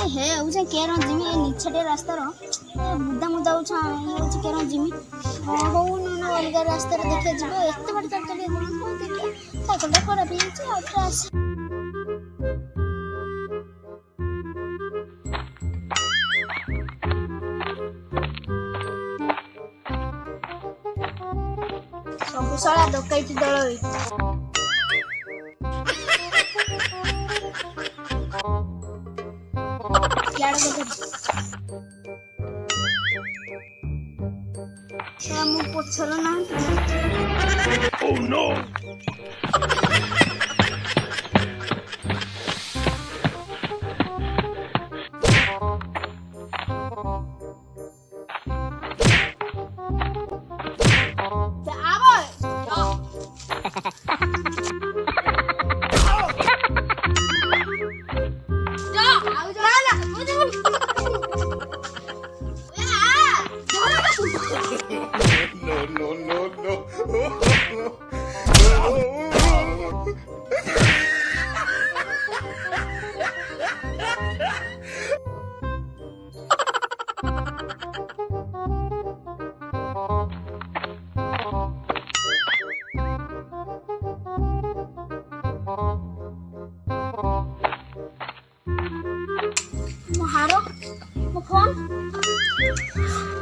ହେ ହଉଛି କେର ଜିମି ଏ ନିଛଟେ ରାସ୍ତାର ବୁଦା ମୁଦା ହଉଛି ହଉଛି କେର ଜିମି ହଉ ନହେଲେ ଅଲଗା ରାସ୍ତାରେ ଦେଖିଆ ଯିବ ଏତେ ବାଟ ଚାଲି ଚାଲି କଣ ଦେଖିଆ ସାଇକେଲଟା ଖରାପ ହେଇଯାଇଛି ଆଉ ଥରେ ଆସି ସବୁ ଶଳା ଡକାଇତି ଦଳ ମୁଁ ପଛର ନାହାନ୍ତି oh no no, no, no, no. Mo haro, mo phone.